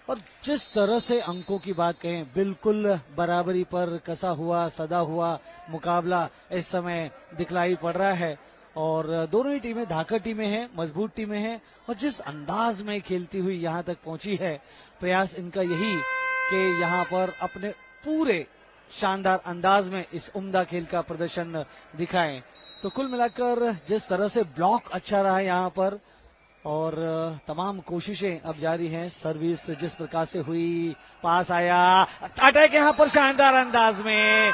और जिस तरह से अंकों की बात कहें, बिल्कुल बराबरी पर कसा हुआ सदा हुआ मुकाबला इस समय दिखलाई पड़ रहा है। और दोनों ही टीमें धाकड़ टीमें हैं, मजबूत टीमें हैं, और जिस अंदाज में खेलती हुई यहां तक पहुंची है, प्रयास इनका यही कि यहां पर अपने पूरे शानदार अंदाज में इस उम्दा खेल का प्रदर्शन दिखाएं। तो कुल मिलाकर जिस तरह से ब्लॉक अच्छा रहा यहाँ पर, और तमाम कोशिशें अब जारी हैं। सर्विस जिस प्रकार से हुई, पास आया, अटैक यहाँ पर शानदार अंदाज में,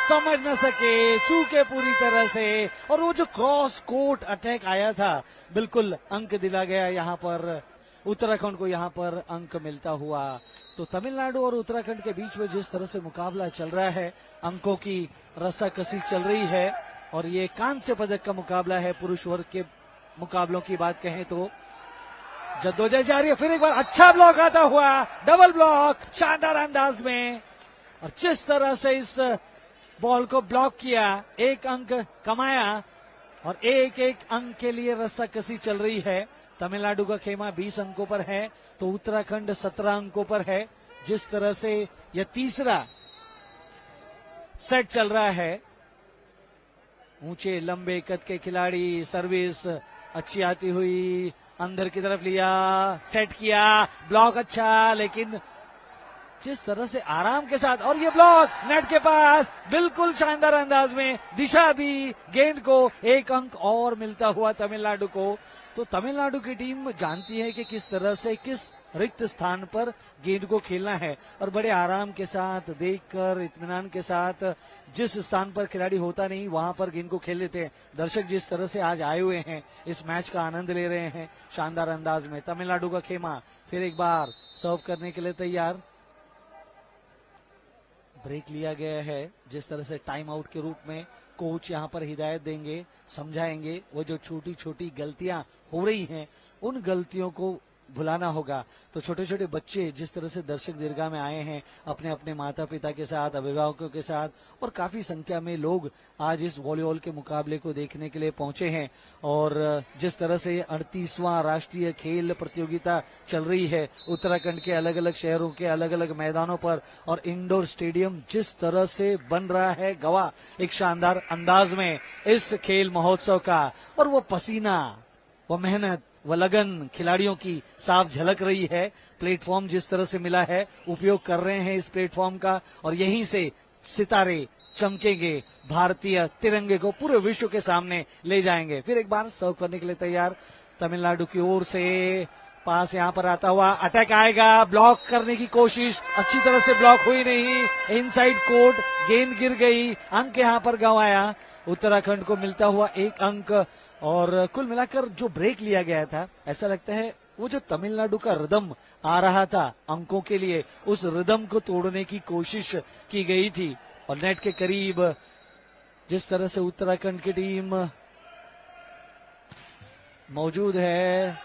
समझ न सके, चूके पूरी तरह से, और वो जो क्रॉस कोर्ट अटैक आया था, बिल्कुल अंक दिला गया यहाँ पर उत्तराखंड को, यहाँ पर अंक मिलता हुआ। तो तमिलनाडु और उत्तराखंड के बीच में जिस तरह से मुकाबला चल रहा है, अंकों की रस्साकसी चल रही है, और ये कांस्य पदक का मुकाबला है। पुरुष वर्ग के मुकाबलों की बात कहें तो जद्दोजहद जारी है। फिर एक बार अच्छा ब्लॉक आता हुआ, डबल ब्लॉक शानदार अंदाज में, और जिस तरह से इस बॉल को ब्लॉक किया, एक अंक कमाया, और एक एक अंक के लिए रस्साकसी चल रही है। तमिलनाडु का खेमा 20 अंकों पर है, तो उत्तराखंड 17 अंकों पर है। जिस तरह से यह तीसरा सेट चल रहा है, ऊंचे लंबे कद के खिलाड़ी, सर्विस अच्छी आती हुई, अंदर की तरफ लिया, सेट किया, ब्लॉक अच्छा, लेकिन जिस तरह से आराम के साथ, और ये ब्लॉक नेट के पास, बिल्कुल शानदार अंदाज में दिशा दी गेंद को, एक अंक और मिलता हुआ तमिलनाडु को। तो तमिलनाडु की टीम जानती है कि किस तरह से किस रिक्त स्थान पर गेंद को खेलना है, और बड़े आराम के साथ, देखकर इत्मीनान के साथ, जिस स्थान पर खिलाड़ी होता नहीं वहां पर गेंद को खेल लेते हैं। दर्शक जिस तरह से आज आए हुए हैं, इस मैच का आनंद ले रहे हैं शानदार अंदाज में। तमिलनाडु का खेमा फिर एक बार सर्व करने के लिए तैयार, ब्रेक लिया गया है। जिस तरह से टाइम आउट के रूप में कोच यहां पर हिदायत देंगे, समझाएंगे, वो जो छोटी छोटी गलतियां हो रही हैं, उन गलतियों को भुलाना होगा। तो छोटे छोटे बच्चे जिस तरह से दर्शक दीर्घा में आए हैं, अपने अपने माता पिता के साथ, अभिभावकों के साथ, और काफी संख्या में लोग आज इस वॉलीबॉल के मुकाबले को देखने के लिए पहुंचे हैं। और जिस तरह से 38वां राष्ट्रीय खेल प्रतियोगिता चल रही है उत्तराखंड के अलग अलग शहरों के अलग अलग मैदानों पर, और इंडोर स्टेडियम जिस तरह से बन रहा है गवाह एक शानदार अंदाज में इस खेल महोत्सव का, और वो पसीना, वो मेहनत, वह लगन खिलाड़ियों की साफ झलक रही है। प्लेटफॉर्म जिस तरह से मिला है, उपयोग कर रहे हैं इस प्लेटफॉर्म का, और यहीं से सितारे चमकेंगे, भारतीय तिरंगे को पूरे विश्व के सामने ले जाएंगे। फिर एक बार सर्व करने के लिए तैयार तमिलनाडु की ओर से, पास यहां पर आता हुआ, अटैक आएगा, ब्लॉक करने की कोशिश, अच्छी तरह से ब्लॉक हुई नहीं, इनसाइड कोर्ट, गेंद गिर गई, अंक यहां पर गंवाया। उत्तराखंड को मिलता हुआ एक अंक। और कुल मिलाकर जो ब्रेक लिया गया था, ऐसा लगता है वो जो तमिलनाडु का रिदम आ रहा था अंकों के लिए, उस रिदम को तोड़ने की कोशिश की गई थी। और नेट के करीब जिस तरह से उत्तराखंड की टीम मौजूद है,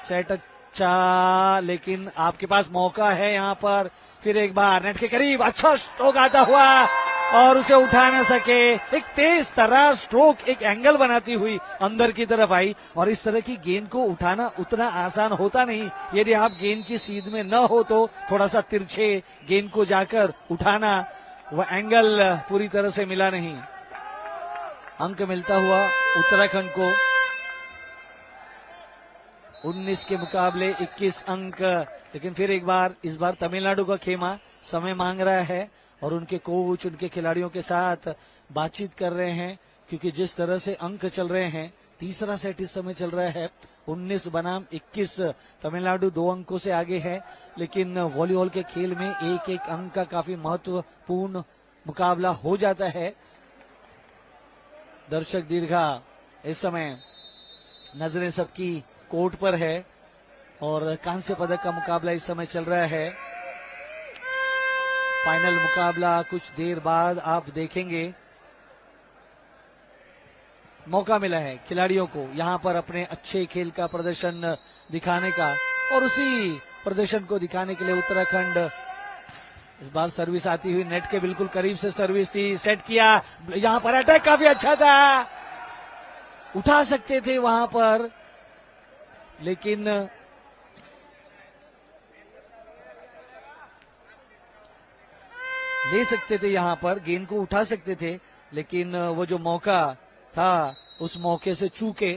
सेट अच्छा, लेकिन आपके पास मौका है यहाँ पर। फिर एक बार नेट के करीब अच्छा स्ट्रोक आता हुआ, और उसे उठा न सके, एक तेज तरह स्ट्रोक, एक एंगल बनाती हुई अंदर की तरफ आई। और इस तरह की गेंद को उठाना उतना आसान होता नहीं, यदि आप गेंद की सीध में न हो तो थोड़ा सा तिरछे गेंद को जाकर उठाना, वह एंगल पूरी तरह से मिला नहीं। अंक मिलता हुआ उत्तराखंड को, 19 के मुकाबले 21 अंक। लेकिन फिर एक बार, इस बार तमिलनाडु का खेमा समय मांग रहा है, और उनके कोच उनके खिलाड़ियों के साथ बातचीत कर रहे हैं, क्योंकि जिस तरह से अंक चल रहे हैं, तीसरा सेट इस समय चल रहा है 19 बनाम 21, तमिलनाडु 2 अंकों से आगे है। लेकिन वॉलीबॉल के खेल में एक एक अंक का काफी महत्वपूर्ण मुकाबला हो जाता है। दर्शक दीर्घा इस समय नजरें सबकी कोर्ट पर है, और कांस्य पदक का मुकाबला इस समय चल रहा है। फाइनल मुकाबला कुछ देर बाद आप देखेंगे। मौका मिला है खिलाड़ियों को यहां पर अपने अच्छे खेल का प्रदर्शन दिखाने का, और उसी प्रदर्शन को दिखाने के लिए उत्तराखंड, इस बार सर्विस आती हुई, नेट के बिल्कुल करीब से सर्विस थी, सेट किया, यहां पर अटैक काफी अच्छा था, उठा सकते थे वहां पर, लेकिन ले सकते थे, यहाँ पर गेंद को उठा सकते थे, लेकिन वो जो मौका था उस मौके से चूके।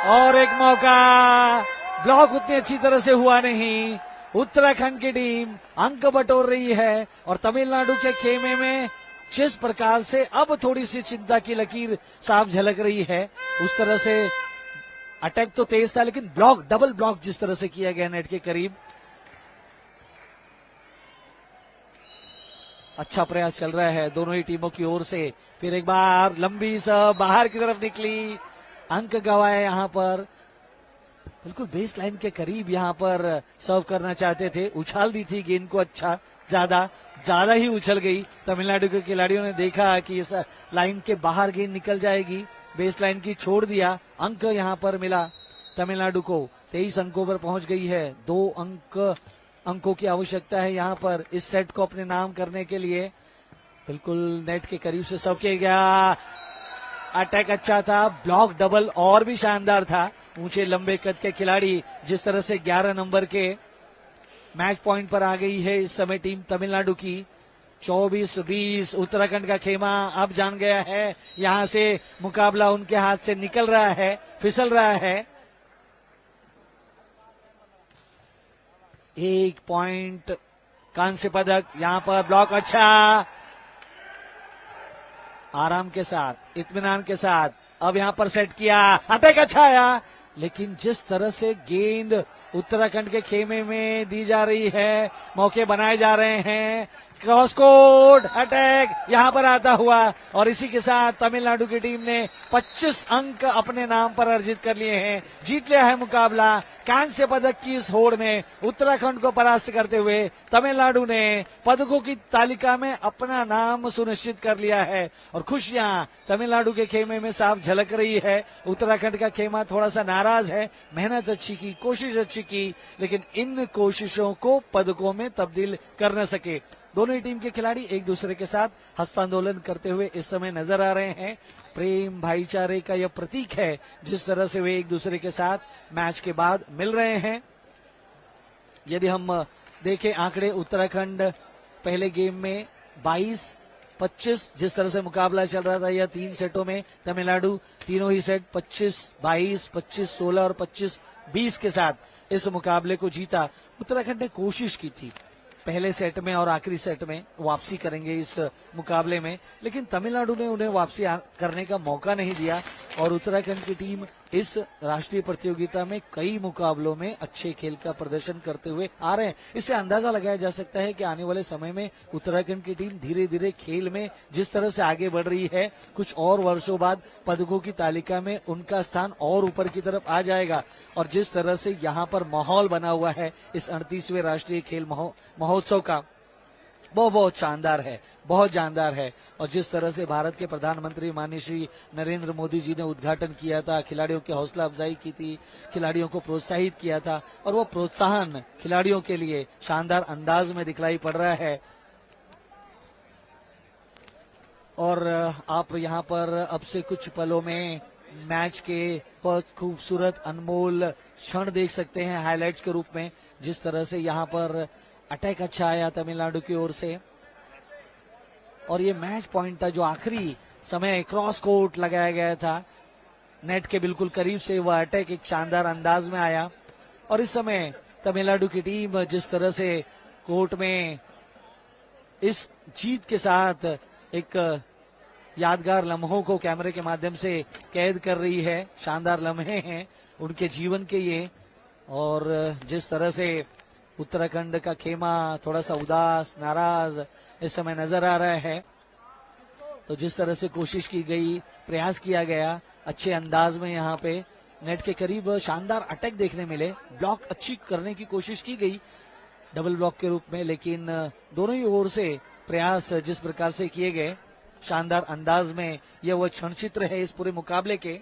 और एक मौका, ब्लॉक उतनी अच्छी तरह से हुआ नहीं। उत्तराखंड की टीम अंक बटोर रही है और तमिलनाडु के खेमे में जिस प्रकार से अब थोड़ी सी चिंता की लकीर साफ झलक रही है, उस तरह से अटैक तो तेज था, लेकिन ब्लॉक, डबल ब्लॉक जिस तरह से किया गया नेट के करीब। अच्छा प्रयास चल रहा है दोनों ही टीमों की ओर से। फिर एक बार लंबी सर्व बाहर की तरफ निकली, अंक गंवाए यहाँ पर। बिल्कुल बेस लाइन के करीब यहाँ पर सर्व करना चाहते थे, उछाल दी थी गेंद को, अच्छा ज्यादा ही उछल गई। तमिलनाडु के खिलाड़ियों ने देखा कि इस लाइन के बाहर गेंद निकल जाएगी, बेस लाइन की छोड़ दिया। अंक यहाँ पर मिला तमिलनाडु को, 23 अंकों पर पहुंच गई है। 2 अंकों की आवश्यकता है यहाँ पर इस सेट को अपने नाम करने के लिए। बिल्कुल नेट के करीब से सर्व किया गया, अटैक अच्छा था, ब्लॉक डबल और भी शानदार था। ऊंचे लंबे कद के खिलाड़ी जिस तरह से 11 नंबर के मैच पॉइंट पर आ गई है इस समय टीम तमिलनाडु की। 24-20 उत्तराखंड का खेमा अब जान गया है, यहां से मुकाबला उनके हाथ से निकल रहा है, फिसल रहा है। 1 पॉइंट, कांस्य पदक, यहां पर ब्लॉक अच्छा, आराम के साथ, इत्मीनान के साथ अब यहां पर सेट किया, अटैक अच्छा आया, लेकिन जिस तरह से गेंद उत्तराखंड के खेमे में दी जा रही है, मौके बनाए जा रहे हैं, क्रॉस कोर्ट अटैक यहां पर आता हुआ, और इसी के साथ तमिलनाडु की टीम ने 25 अंक अपने नाम पर अर्जित कर लिए हैं, जीत लिया है मुकाबला। कांस्य पदक की इस होड़ में उत्तराखंड को परास्त करते हुए तमिलनाडु ने पदकों की तालिका में अपना नाम सुनिश्चित कर लिया है, और खुशियां तमिलनाडु के खेमे में साफ झलक रही है। उत्तराखंड का खेमा थोड़ा सा नाराज है, मेहनत अच्छी की, कोशिश अच्छी की, लेकिन इन कोशिशों को पदकों में तब्दील कर न सके। दोनों ही टीम के खिलाड़ी एक दूसरे के साथ हस्तांदोलन करते हुए इस समय नजर आ रहे हैं। प्रेम भाईचारे का यह प्रतीक है जिस तरह से वे एक दूसरे के साथ मैच के बाद मिल रहे हैं। यदि हम देखें आंकड़े, उत्तराखंड पहले गेम में 22-25 जिस तरह से मुकाबला चल रहा था, यह 3 सेटों में तमिलनाडु तीनों ही सेट 25-22, 25-16 और 25-20 के साथ इस मुकाबले को जीता। उत्तराखंड ने कोशिश की थी पहले सेट में और आखिरी सेट में वापसी करेंगे इस मुकाबले में, लेकिन तमिलनाडु ने उन्हें वापसी करने का मौका नहीं दिया, और उत्तराखंड की टीम इस राष्ट्रीय प्रतियोगिता में कई मुकाबलों में अच्छे खेल का प्रदर्शन करते हुए आ रहे हैं। इससे अंदाजा लगाया जा सकता है कि आने वाले समय में उत्तराखंड की टीम धीरे धीरे खेल में जिस तरह से आगे बढ़ रही है, कुछ और वर्षों बाद पदकों की तालिका में उनका स्थान और ऊपर की तरफ आ जाएगा। और जिस तरह से यहाँ पर माहौल बना हुआ है इस 38वें राष्ट्रीय खेल महोत्सव का, वो बहुत शानदार है, बहुत जानदार है। और जिस तरह से भारत के प्रधानमंत्री माननीय श्री नरेंद्र मोदी जी ने उद्घाटन किया था, खिलाड़ियों की हौसला अफजाई की थी, खिलाड़ियों को प्रोत्साहित किया था, और वो प्रोत्साहन खिलाड़ियों के लिए शानदार अंदाज में दिखलाई पड़ रहा है। और आप यहाँ पर अब से कुछ पलों में मैच के बहुत खूबसूरत अनमोल क्षण देख सकते हैं हाइलाइट्स के रूप में। जिस तरह से यहाँ पर अटैक अच्छा आया तमिलनाडु की ओर से, और ये मैच पॉइंट था जो आखिरी समय क्रॉस कोर्ट लगाया गया था, नेट के बिल्कुल करीब से वह अटैक एक शानदार अंदाज में आया। और इस समय तमिलनाडु की टीम जिस तरह से कोर्ट में इस जीत के साथ एक यादगार लम्हों को कैमरे के माध्यम से कैद कर रही है, शानदार लम्हे हैं उनके जीवन के ये। और जिस तरह से उत्तराखंड का खेमा थोड़ा सा उदास, नाराज इस समय नजर आ रहा है, तो जिस तरह से कोशिश की गई, प्रयास किया गया अच्छे अंदाज में, यहाँ पे नेट के करीब शानदार अटैक देखने मिले, ब्लॉक अच्छी करने की कोशिश की गई डबल ब्लॉक के रूप में, लेकिन दोनों ही ओर से प्रयास जिस प्रकार से किए गए शानदार अंदाज में, यह वह क्षण चित्र है इस पूरे मुकाबले के